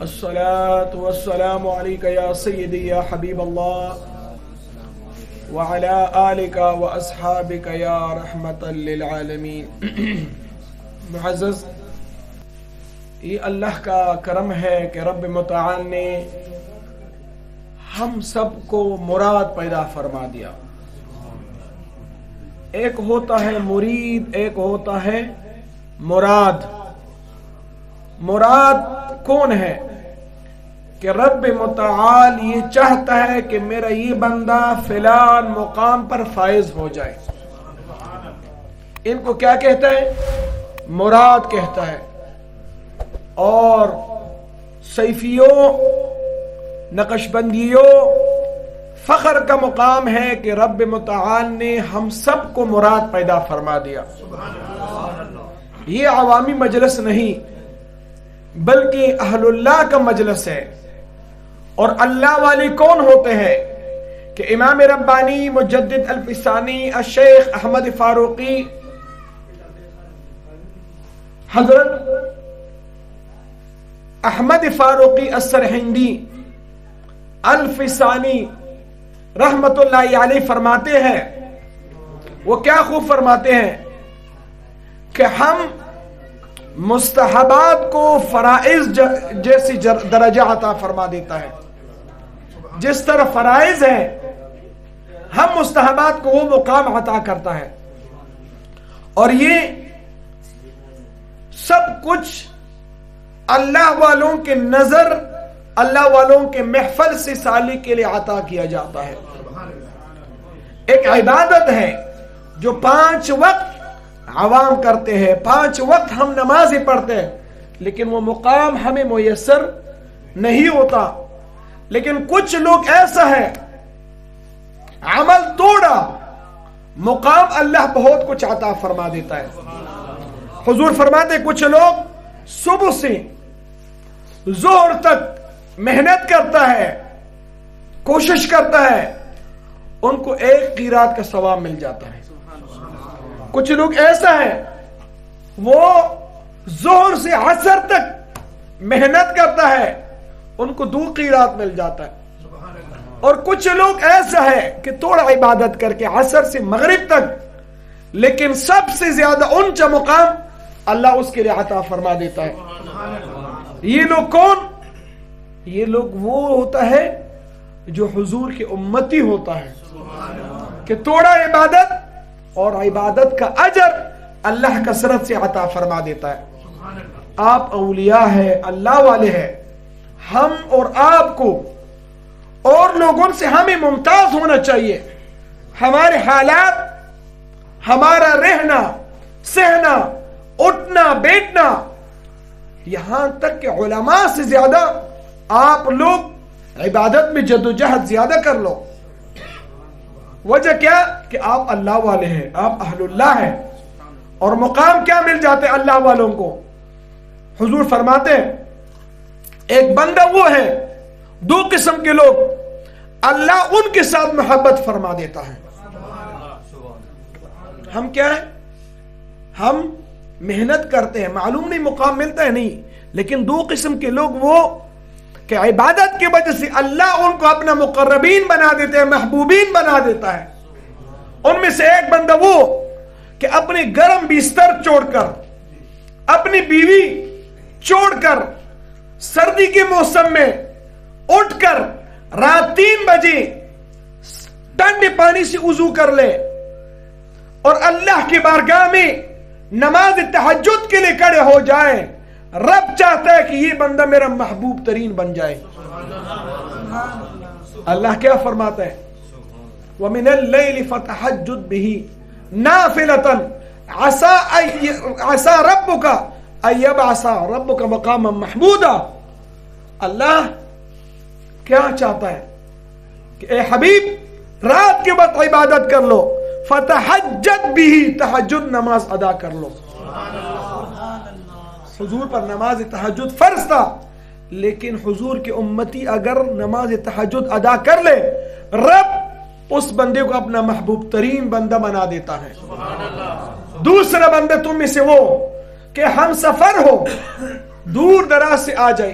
الصلاة والسلام عليك يا سيدي يا حبيب الله وعلى آلك وأصحابك يا رحمة للعالمين. معزز، یہ اللہ کا کرم ہے کہ رب متعال نے ہم سب کو مراد پیدا فرما دیا. ایک ہوتا ہے مرید، ایک ہوتا ہے مراد. مراد کون ہے؟ کہ رب متعال یہ چاہتا ہے کہ میرا یہ بندہ فلان مقام پر فائز ہو جائے. ان کو کیا کہتا ہے؟ مراد کہتا ہے. اور صیفیوں، نقش بندیوں، فخر کا مقام ہے کہ رب متعال نے ہم سب کو مراد پیدا فرما دیا. یہ عوامی مجلس نہیں بلکہ اہل اللہ کا مجلس ہے. اور اللہ والے کون ہوتے ہیں؟ کہ امام ربانی مجدد الفسانی الشیخ احمد فاروقی، حضرت احمد فاروقی السرہندی الفسانی رحمت اللہ علیہ فرماتے ہیں. وہ کیا خوب فرماتے ہیں کہ ہم مستحبات کو فرائض جیسی درجہ عطا فرما دیتا ہے. جس طرح فرائض ہے ہم مستحبات کو وہ مقام عطا کرتا ہے. اور یہ سب کچھ اللہ والوں کے نظر، اللہ والوں کے محفل سے سالی کے لیے عطا کیا جاتا ہے. ایک عبادت ہے جو 5 وقت عوام کرتے ہیں، 5 وقت ہم نمازیں پڑھتے ہیں، لیکن وہ مقام ہمیں میسر نہیں ہوتا. لیکن کچھ لوگ ایسا ہے عمل توڑا، مقام اللہ بہت کچھ عطا فرما دیتا ہے. حضور فرماتے کچھ لوگ صبح سے ظہر تک محنت کرتا ہے، کوشش کرتا ہے، ان کو 1 قیرات کا ثواب مل جاتا ہے. کچھ لوگ ایسا ہے وہ ظہر سے عصر تک محنت کرتا ہے، ان کو 2 قیرات مل جاتا ہے. اور کچھ لوگ ایسا ہے کہ تھوڑا عبادت کر کے عصر سے مغرب تک، لیکن سب سے زیادہ اونچا مقام اللہ اس کے لیے عطا فرما دیتا ہے. یہ لوگ کون؟ یہ لوگ وہ ہوتا ہے جو حضور کے امتی ہوتا ہے کہ تھوڑا عبادت اور عبادت کا اجر اللہ کثرت سے عطا فرما دیتا ہے. آپ اولیاء ہیں، اللہ والے ہیں. ہم اور آپ کو اور لوگوں سے ہمیں ممتاز ہونا چاہیے. ہمارے حالات، ہمارا رہنا سہنا، اٹھنا بیٹھنا، یہاں تک کہ علماء سے زیادہ آپ لوگ عبادت میں جدوجہد زیادہ کر لو. وجہ کیا؟ کہ آپ اللہ والے ہیں، آپ اہل اللہ ہیں. اور مقام کیا مل جاتے اللہ والوں کو؟ حضور فرماتے ہیں ایک بندہ وہ ہے، 2 قسم کے لوگ اللہ ان کے ساتھ محبت فرما دیتا ہے. ہم کیا ہیں؟ ہم محنت کرتے ہیں، معلوم نہیں مقام ملتا ہے نہیں، لیکن 2 قسم کے لوگ وہ کہ عبادت کی وجہ سے اللہ ان کو اپنا مقربین بنا دیتے ہیں، محبوبین بنا دیتا ہے. ان میں سے ایک بندہ وہ کہ اپنے گرم بستر چھوڑ کر، اپنی بیوی چھوڑ کر، سردی کے موسم میں اٹھ کر رات 3 بجے ٹھنڈے پانی سے وضو کر لے اور اللہ کی بارگاہ میں نماز تہجد کے لیے کھڑے ہو جائے. رب چاہتا ہے کہ یہ بندہ میرا محبوب ترین بن جائے. اللہ کیا فرماتا ہے؟ وَمِنَ اللَّيْلِ فَتَحَجُّدْ بِهِ نَافِلَةً عَسَى رَبُّكَ أَن يَبْعَثَ رَبُّكَ مَقَامًا مَحْمُودًا. اللہ کیا چاہتا ہے کہ اے حبیب رات کے وقت عبادت کر لو، فَتَحَجَّدْ بِهِ تہجد نماز ادا کر لو. حضور پر نماز تہجد فرض تھا، لیکن حضور کے امتی اگر نماز تہجد ادا کر لے، رب اس بندے کو اپنا محبوب ترین بندہ بنا دیتا ہے. دوسرا بندہ تم میں سے وہ کہ ہم سفر ہو، دور دراز سے آ جائے،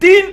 3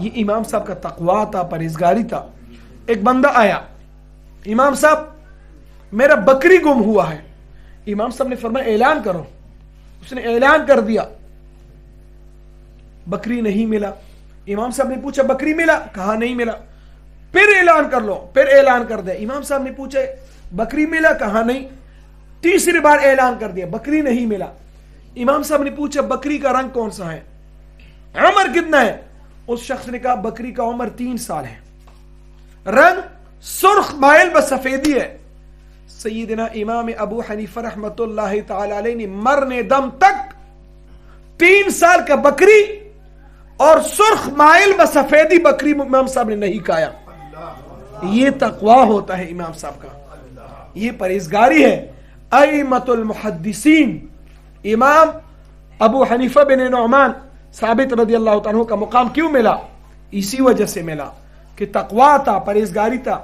یہ امام صاحب کا تقوی تھا، پرہیزگاری تھا. ایک بندہ آیا، امام صاحب میرا بکری گم ہوا ہے. امام صاحب نے فرمایا اعلان کرو. اس نے اعلان کر دیا، بکری نہیں ملا. امام صاحب نے پوچھا بکری ملا؟ کہا نہیں ملا. پھر اعلان کر لو. پھر اعلان کر دیا. امام صاحب نے پوچھا بکری ملا؟ کہا نہیں. تیسری بار اعلان کر دیا، بکری نہیں ملا. امام صاحب نے پوچھا بکری کا رنگ کون سا ہے، عمر کتنا ہے؟ اس شخص نے کہا بکری کا عمر 3 سال ہے، رنگ سرخ مائل بسفیدی ہے. سیدنا امام ابو حنیفہ رحمت اللہ تعالی علیہ نے مرنے دم تک 3 سال کا بکری اور سرخ مائل بسفیدی بکری امام صاحب نے نہیں کھایا. یہ تقوی ہوتا ہے امام صاحب کا، یہ پرہیزگاری ہے. ائمۃ المحدثین امام ابو حنیفہ بن نعمان ثابت رضی اللہ عنہ کا مقام کیوں ملا؟ اسی وجہ سے ملا کہ تقوی تھا، پرہیزگاری تھا.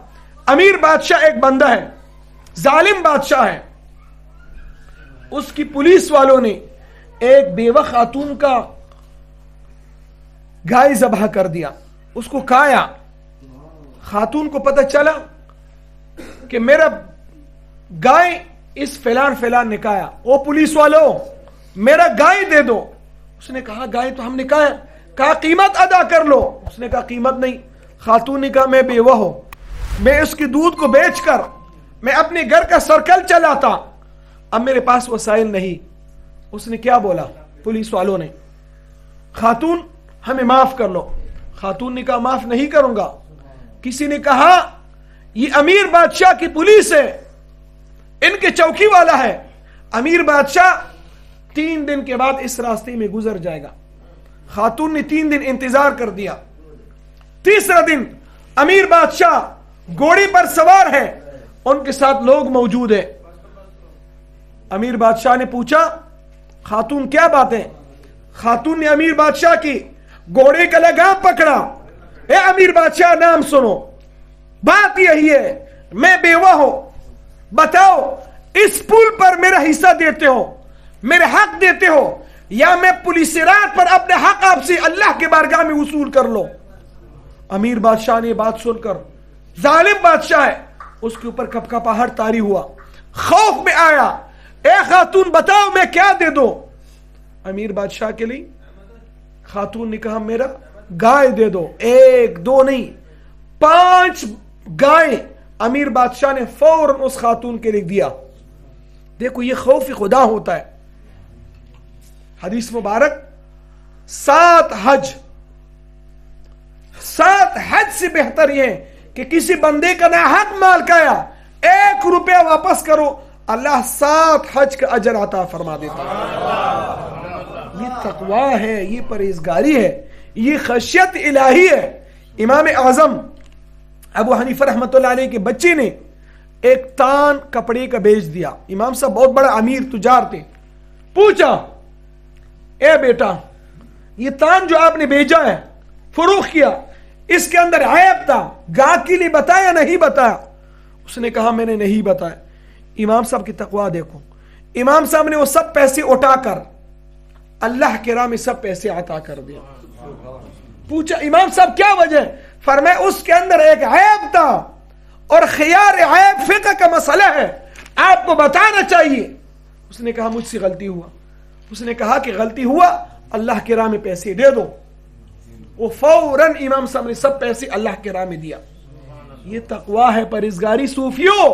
امیر بادشاہ ایک بندہ ہے، ظالم بادشاہ ہے. اس کی پولیس والوں نے ایک بیوہ خاتون کا گائے ذبح کر دیا، اس کو کھایا. خاتون کو پتہ چلا کہ میرا گائے اس فلان فلان نے کھایا. او پولیس والوں میرا گائے دے دو. اس نے کہا گائے تو ہم نے کھایا. کہا قیمت ادا کر لو. اس نے کہا قیمت نہیں. خاتون نے کہا میں بیوہ ہوں، میں اس کے دودھ کو بیچ کر میں اپنے گھر کا سرکل چلاتا، اب میرے پاس وسائل نہیں. اس نے کیا بولا پولیس والوں نے؟ خاتون ہمیں معاف کر لو. خاتون نے کہا معاف نہیں کروں گا. کسی نے کہا یہ امیر بادشاہ کی پولیس ہے، ان کے چوکی والا ہے. امیر بادشاہ 3 دن کے بعد اس راستے میں گزر جائے گا. خاتون نے 3 دن انتظار کر دیا. تیسرا دن امیر بادشاہ گھوڑے پر سوار ہے، ان کے ساتھ لوگ موجود ہیں. امیر بادشاہ نے پوچھا خاتون کیا بات ہے؟ خاتون نے امیر بادشاہ کی گھوڑے کا لگام پکڑا. اے امیر بادشاہ نام سنو، بات یہی ہے میں بیوہ ہوں، بتاؤ اس پل پر میرا حصہ دیتے ہو، میرے حق دیتے ہو، یا میں پولیس رات پر اپنے حق آپ سے اللہ کے بارگاہ میں وصول کر لو. امیر بادشاہ نے بات سن کر، ظالم بادشاہ ہے، اس کے اوپر کپکپاہٹ طاری ہوا، خوف میں آیا. اے خاتون بتاؤ میں کیا دے دو؟ امیر بادشاہ کے لیے خاتون نے کہا میرا گائے دے دو. 1 2 نہیں 5 گائے امیر بادشاہ نے فوراً اس خاتون کے لیے دیا. دیکھو یہ خوف خدا ہوتا ہے. حدیث مبارک 7 حج سے بہتر یہ ہے کہ کسی بندے کا ناحق مال کھایا 1 روپیہ واپس کرو، اللہ 7 حج کا اجر عطا فرما دیتا ہے. یہ تقوی ہے، یہ پرہیزگاری ہے، یہ خشیت الہی ہے. امام اعظم ابو حنیفہ رحمت اللہ علیہ کے بچے نے ایک تان کپڑے کا بیچ دیا. امام صاحب بہت بڑا امیر تجار تھے. پوچھا اے بیٹا یہ تان جو آپ نے بیچا ہے، فروخت کیا، اس کے اندر عیب تھا، گاہک کے لیے بتایا نہیں بتایا؟ اس نے کہا میں نے نہیں بتایا. امام صاحب کی تقوی دیکھو. امام صاحب نے وہ سب پیسے اٹھا کر اللہ کے راہ میں سب پیسے عطا کر دیا. پوچھا امام صاحب کیا وجہ؟ فرمایا اس کے اندر ایک عیب تھا، اور خیار عیب فقہ کا مسئلہ ہے، آپ کو بتانا چاہیے. اس نے کہا مجھ سے غلطی ہوا. اس نے کہا کہ غلطی ہوا، اللہ کے راہ میں پیسے دے دو. وہ فوراً امام صاحب نے سب پیسے اللہ کے راہ میں دیا. یہ تقوی ہے، پرہیزگاری. صوفیوں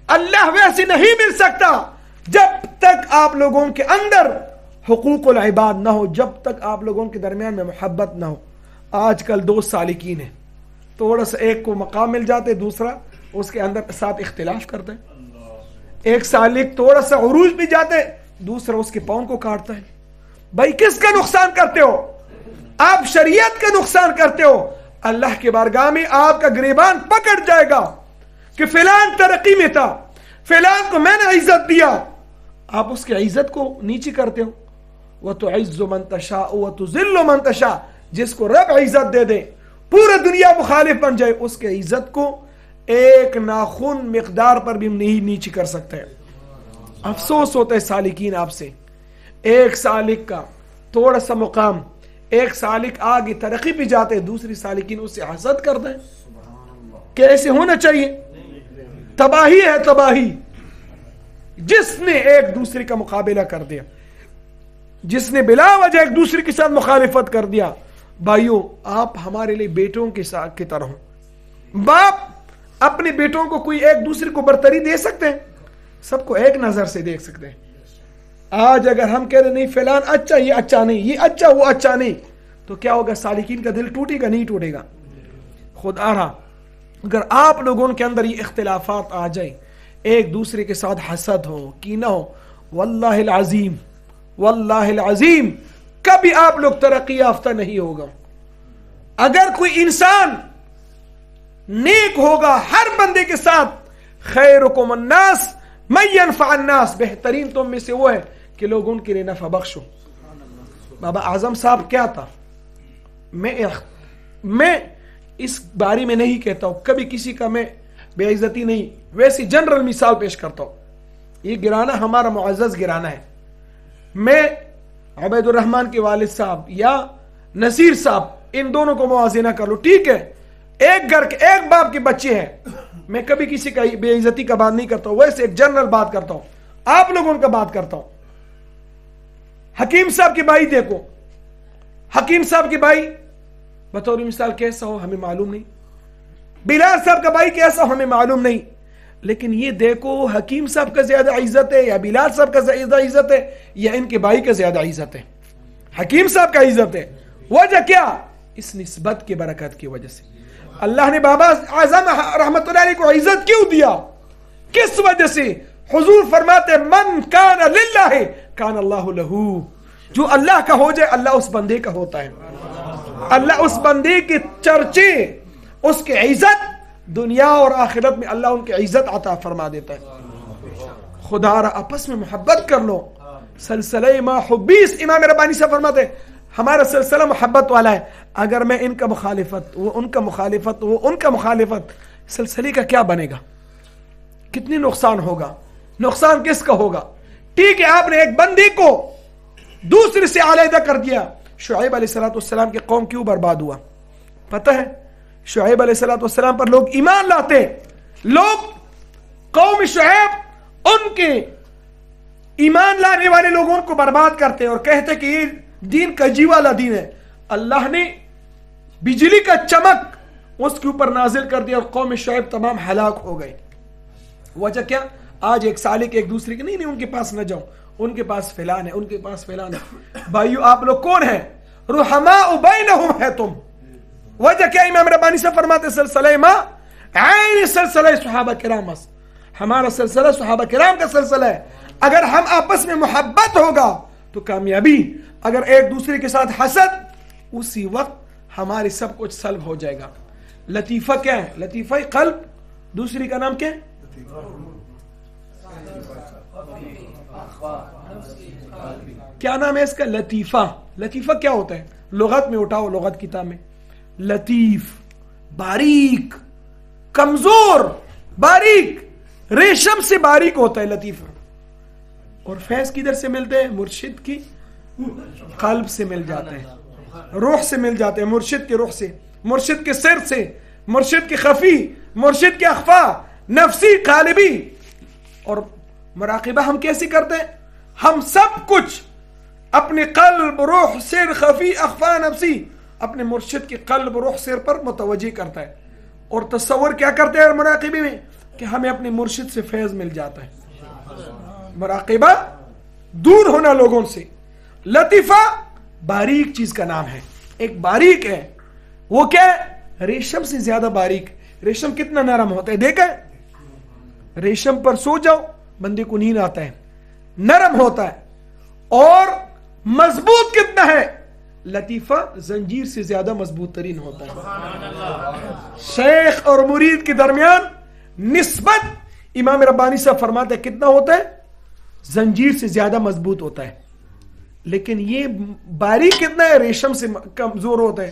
اللہ ویسے نہیں مل سکتا جب تک آپ لوگوں کے اندر حقوق العباد نہ ہو، جب تک آپ لوگوں کے درمیان میں محبت نہ ہو. آج کل 2 سالکین ہیں، تھوڑا سا ایک کو مقام مل جاتے، دوسرا اس کے اندر ساتھ اختلاف کرتے. ایک سالک تھوڑا سا عروج بھی جاتے، دوسرا اس کے پاؤں کو کاٹتا ہے. بھائی کس کا نقصان کرتے ہو؟ آپ شریعت کا نقصان کرتے ہو. اللہ کے بارگاہ میں آپ کا گریبان پکڑ جائے گا کہ فلان ترقی میں تھا، فلان کو میں نے عزت دیا، آپ اس کی عزت کو نیچی کرتے ہو. وَتُعِزُّ مَن تَشَاءُ وَتُذِلُّ مَن تَشَاءُ. جس کو رب عزت دے دے، پورا دنیا مخالف بن جائے، اس کے عزت کو ایک ناخن مقدار پر بھی نہیں نیچی کر سکتے. افسوس ہوتا ہے سالکین آپ سے. ایک سالک کا تھوڑا سا مقام ایک سالک آگے ترقی پہ جاتے ہیں، دوسری سالکین اس سے حسد کر دیں. کیسے ہونا چاہیے؟ تباہی ہے تباہی. جس نے ایک دوسرے کا مقابلہ کر دیا، جس نے بلا وجہ ایک دوسرے کے ساتھ مخالفت کر دیا. بھائیو آپ ہمارے لیے بیٹوں کے ساتھ کی طرح ہوں. باپ اپنے بیٹوں کو کوئی ایک دوسرے کو برتری دے سکتے ہیں؟ سب کو ایک نظر سے دیکھ سکتے ہیں. آج اگر ہم کہہ رہے نہیں فلان اچھا، یہ اچھا نہیں، یہ اچھا وہ اچھا نہیں، تو کیا ہوگا؟ سالکین کا دل ٹوٹے گا؟ نہیں ٹوٹے گا. خدا رہا اگر آپ لوگوں کے اندر یہ اختلافات آ جائیں، ایک دوسرے کے ساتھ حسد ہو، کینہ ہو، واللہ العظیم واللہ العظیم کبھی آپ لوگ ترقی یافتہ نہیں ہوگا. اگر کوئی انسان نیک ہوگا، ہر بندے کے ساتھ خیرکم الناس من ينفع الناس، بہترین تم میں سے وہ ہے کہ لوگ ان کے لیے نفع بخشو. بابا اعظم صاحب کیا تھا؟ میں اس بارے میں نہیں کہتا ہوں، کبھی کسی کا میں بے عزتی نہیں، ویسی جنرل مثال پیش کرتا ہوں. یہ گرانا ہمارا معزز گرانا ہے. میں عبید الرحمان کے والد صاحب یا نصیر صاحب ان دونوں کو موازنہ کر لو، ٹھیک ہے، ایک گھر کے ایک باپ کے بچے ہیں. میں کبھی کسی کا بے عزتی کا بات نہیں کرتا ہوں، ویسے ایک جنرل بات کرتا ہوں، آپ لوگوں کا بات کرتا ہوں. حکیم صاحب کے بھائی دیکھو، حکیم صاحب کے بھائی بطور مثال کیسا ہو ہمیں معلوم نہیں، بلال صاحب کا بھائی کیسا ہو ہمیں معلوم نہیں، لیکن یہ دیکھو حکیم صاحب کا زیادہ عزت ہے یا بلال صاحب کا زیادہ عزت ہے یا ان کے بھائی کا زیادہ عزت ہے؟ حکیم صاحب کا عزت ہے. وجہ کیا؟ اس نسبت کی برکت کی وجہ سے. اللہ نے بابا اعظم رحمت اللہ علیہ کو عزت کیوں دیا؟ کس وجہ سے؟ حضور فرماتے من کان للہ کان اللہ لہو. جو اللہ کا ہو جائے اللہ اس بندے کا ہوتا ہے. اللہ اس بندے کے چرچے، اس کے عزت دنیا اور آخرت میں اللہ ان کی عزت عطا فرما دیتا ہے. خدا را آپس میں محبت کر لو. سلسلہ ما حبیس امام ربانی سے فرماتے ہمارا سلسلہ محبت والا ہے. اگر میں ان کا مخالفت، وہ ان کا مخالفت، وہ ان کا مخالفت، سلسلے کا کیا بنے گا؟ کتنی نقصان ہوگا؟ نقصان کس کا ہوگا؟ ٹھیک ہے آپ نے ایک بندے کو دوسرے سے علیحدہ کر دیا. شعیب علیہ السلام کی قوم کیوں برباد ہوا؟ پتہ ہے شعیب علیہ السلام پر لوگ ایمان لاتے، لوگ قوم شعیب ان کے ایمان لانے والے لوگوں کو برباد کرتے اور کہتے کہ یہ دین کجی والا دین ہے. اللہ نے بجلی کا چمک اس کے اوپر نازل کر دیا اور قوم شعیب تمام ہلاک ہو گئے. وجہ کیا؟ آج ایک سالک ایک دوسرے کے نہیں ان کے پاس نہ جاؤ، ان کے پاس فلان ہے، ان کے پاس فلان ہے. بھائیو آپ لوگ کون ہیں؟ رحماء بینہم ہے تم. وجہ کیا؟ امام ربانی سے فرماتے سلسلہ ما عین سلسلہ صحابہ کرام، ہمارا سلسلہ صحابہ کرام کا سلسلہ ہے. اگر ہم آپس میں محبت ہوگا تو کامیابی، اگر ایک دوسرے کے ساتھ حسد، اسی وقت ہمارے سب کچھ سلب ہو جائے گا. لطیفہ کیا ہے؟ لطیفہ قلب، دوسری کا نام کیا ہے؟ کیا نام ہے اس کا؟ لطیفہ. لطیفہ کیا ہوتا ہے؟ لغت میں اٹھاؤ، لغت کتاب میں لطیف باریک، کمزور، باریک، ریشم سے باریک ہوتا ہے لطیفہ. اور فیض کدھر سے ملتے ہیں؟ مرشد کی قلب سے مل جاتے ہیں، روح سے مل جاتے ہیں، مرشد کے روح سے، مرشد کے سر سے، مرشد کے خفی، مرشد کے اخفا، نفسی، قالبی. اور مراقبہ ہم کیسے کرتے ہیں؟ ہم سب کچھ اپنے قلب، روح، سر، خفی، اخفا، نفسی اپنے مرشد کے قلب، روح، سر پر متوجہ کرتا ہے. اور تصور کیا کرتے ہیں مراقبے میں؟ کہ ہمیں اپنے مرشد سے فیض مل جاتا ہے. مراقبہ دور ہونا لوگوں سے. لطیفہ باریک چیز کا نام ہے. ایک باریک ہے، وہ کیا ہے؟ ریشم سے زیادہ باریک. ریشم کتنا نرم ہوتا ہے دیکھا ہے؟ ریشم پر سو جاؤ بندے کو نیند آتا ہے، نرم ہوتا ہے. اور مضبوط کتنا ہے؟ لطیفہ زنجیر سے زیادہ مضبوط ترین ہوتا ہے. شیخ اور مرید کے درمیان نسبت امام ربانی سے فرماتے ہیں کتنا ہوتا ہے؟ زنجیر سے زیادہ مضبوط ہوتا ہے. لیکن یہ باریک کتنا ہے؟ ریشم سے کمزور ہوتا ہے.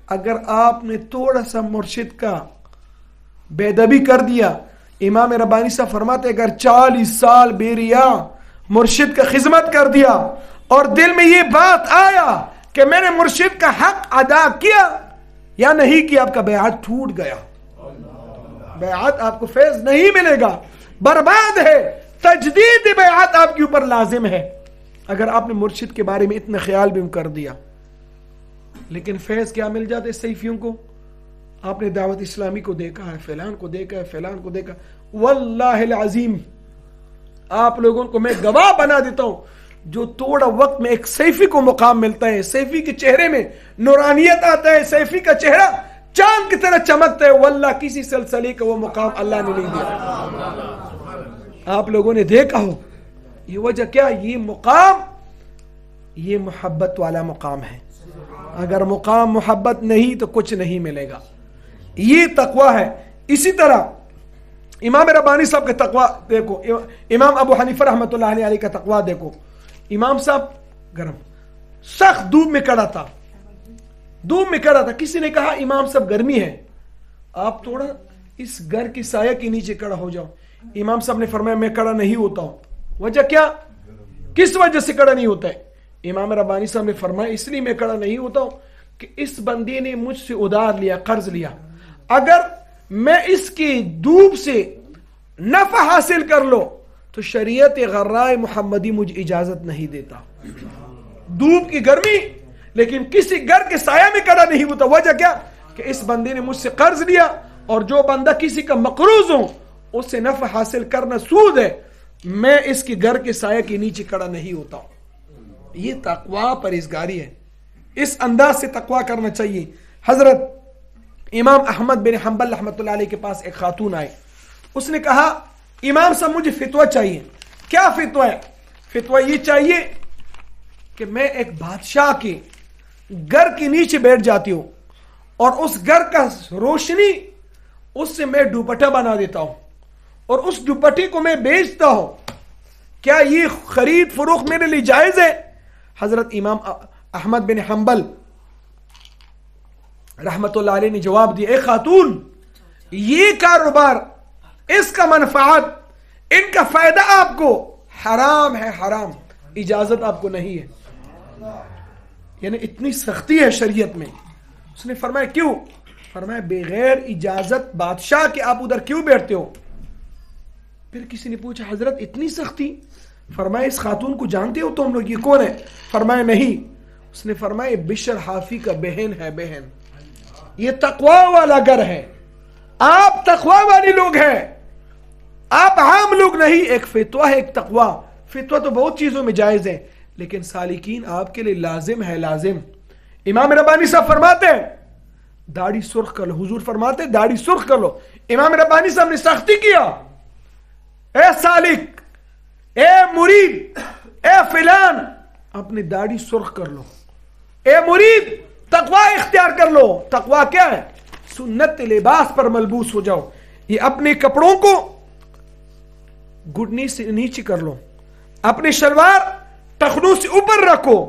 اگر آپ نے تھوڑا سا مرشد کا بے ادبی کر دیا، امام ربانی سے فرماتے اگر 40 سال بے ریا مرشد کا خدمت کر دیا اور دل میں یہ بات آیا کہ میں نے مرشد کا حق ادا کیا یا نہیں کیا، آپ کا بیعت ٹوٹ گیا، بیعت آپ کو فیض نہیں ملے گا، برباد ہے، تجدید بیعت آپ کے اوپر لازم ہے اگر آپ نے مرشد کے بارے میں اتنا خیال بھی کر دیا۔ لیکن فیض کیا مل جاتے سیفیوں کو؟ آپ نے دعوت اسلامی کو دیکھا ہے، فلان کو دیکھا ہے، فلان کو دیکھا، واللہ العظیم آپ لوگوں کو میں گواہ بنا دیتا ہوں، جو تھوڑا وقت میں ایک سیفی کو مقام ملتا ہے، سیفی کے چہرے میں نورانیت آتا ہے، سیفی کا چہرہ چاند کی طرح چمکتا ہے، واللہ کسی سلسلے کا وہ مقام اللہ نے نہیں دیا۔ آپ لوگوں نے دیکھا ہو، یہ وجہ کیا؟ یہ مقام، یہ محبت والا مقام ہے۔ اگر مقام محبت نہیں تو کچھ نہیں ملے گا، یہ تقوی ہے۔ اسی طرح امام ربانی صاحب کا تقوی دیکھو، امام ابو حنیفہ رحمۃ اللہ علیہ کا تقوی دیکھو۔ امام صاحب گرم سخت دھوپ میں کھڑا تھا، دھوپ میں کھڑا تھا، کسی نے کہا امام صاحب گرمی ہے، آپ تھوڑا اس گھر کی سایہ کے نیچے کھڑا ہو جاؤ۔ امام صاحب نے فرمایا میں کھڑا نہیں ہوتا ہوں۔ وجہ کیا؟ کس وجہ سے کھڑا نہیں ہوتا ہے؟ امام ربانی صاحب نے فرمایا اس لیے میں کھڑا نہیں ہوتا ہوں کہ اس بندے نے مجھ سے ادھار لیا، قرض لیا، اگر میں اس کی دھوپ سے نفع حاصل کر لو تو شریعت غراء محمدی مجھے اجازت نہیں دیتا۔ دھوپ کی گرمی، لیکن کسی گھر کے سایہ میں کھڑا نہیں ہوتا۔ وجہ کیا؟ کہ اس بندے نے مجھ سے قرض لیا، اور جو بندہ کسی کا مقروض ہو اس سے نفع حاصل کرنا سود ہے، میں اس کی گھر کے سایہ کے نیچے کھڑا نہیں ہوتا ہوں۔ یہ تقوی پرہیزگاری ہے، اس انداز سے تقوی کرنا چاہیے۔ حضرت امام احمد بن حنبل رحمۃ اللہ علیہ کے پاس ایک خاتون آئے، اس نے کہا امام صاحب مجھے فتویٰ چاہیے۔ کیا فتویٰ ہے؟ فتویٰ یہ چاہیے کہ میں ایک بادشاہ کے گھر کے نیچے بیٹھ جاتی ہوں اور اس گھر کا روشنی اس سے میں دوپٹہ بنا دیتا ہوں اور اس دوپٹے کو میں بیچتا ہوں، کیا یہ خرید فروخت میرے لیے جائز ہے؟ حضرت امام احمد بن حنبل رحمت اللہ علیہ نے جواب دیا، اے خاتون، یہ کاروبار، اس کا منفعت، ان کا فائدہ آپ کو حرام ہے، حرام، اجازت آپ کو نہیں ہے۔ یعنی اتنی سختی ہے شریعت میں۔ اس نے فرمایا کیوں؟ فرمایا بغیر اجازت بادشاہ کے آپ ادھر کیوں بیٹھتے ہو؟ پھر کسی نے پوچھا حضرت اتنی سختی؟ فرمایا اس خاتون کو جانتے ہو تم لوگ، یہ کون ہے؟ فرمایا نہیں۔ اس نے فرمایا بشر حافی کا بہن ہے، بہن، یہ تقوی والا گھر ہے، آپ تقوی والے لوگ ہیں، آپ عام لوگ نہیں۔ ایک فتویٰ ہے، ایک تقوی۔ فتویٰ تو بہت چیزوں میں جائز ہے، لیکن سالکین آپ کے لیے لازم ہے، لازم۔ امام ربانی صاحب فرماتے ہیں داڑھی سرخ کر لو، حضور فرماتے ہیں داڑھی سرخ کر لو۔ امام ربانی صاحب نے سختی کیا، اے سالک، اے مرید، اے فلان، اپنی داڑھی سرخ کر لو، اے مرید تقوی اختیار کر لو۔ تقوی کیا ہے؟ سنت لباس پر ملبوس ہو جاؤ، یہ اپنے کپڑوں کو گھٹنے سے نیچے کر لو، اپنے شلوار ٹخنوں سے اوپر رکھو،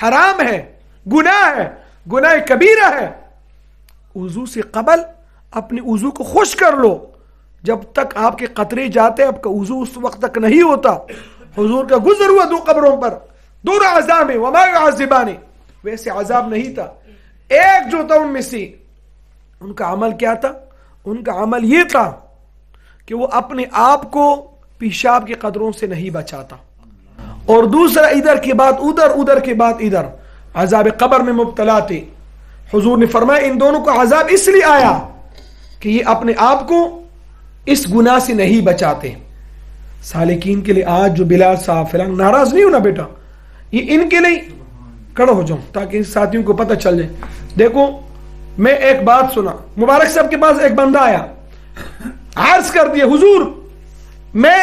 حرام ہے، گناہ ہے، گناہ کبیرہ ہے۔ وضو سے قبل اپنے وضو کو خشک کر لو، جب تک آپ کے قطرے جاتے آپ کا وضو اس وقت تک نہیں ہوتا۔ حضور کا گزر ہوا دو قبروں پر، دور عذاب وما يعذبان، ویسے عذاب نہیں تھا، ایک جو تھا ان میں سے، ان کا عمل کیا تھا؟ ان کا عمل یہ تھا کہ وہ اپنے آپ کو پیشاب کے قطروں سے نہیں بچاتا، اور دوسرا ادھر کے بعد ادھر، ادھر کے بعد ادھر، عذاب قبر میں مبتلا تھے۔ حضور نے فرمایا ان دونوں کو عذاب اس لیے آیا کہ یہ اپنے آپ کو اس گناہ سے نہیں بچاتے۔ سالکین کے لیے آج جو بلال صاحب فلان، ناراض نہیں ہونا بیٹا، یہ ان کے لیے کھڑا ہو جاؤں تاکہ ان ساتھیوں کو پتہ چل جائے۔ دیکھو میں ایک بات سنا، مبارک صاحب کے پاس ایک بندہ آیا، عرض کر دیا حضور میں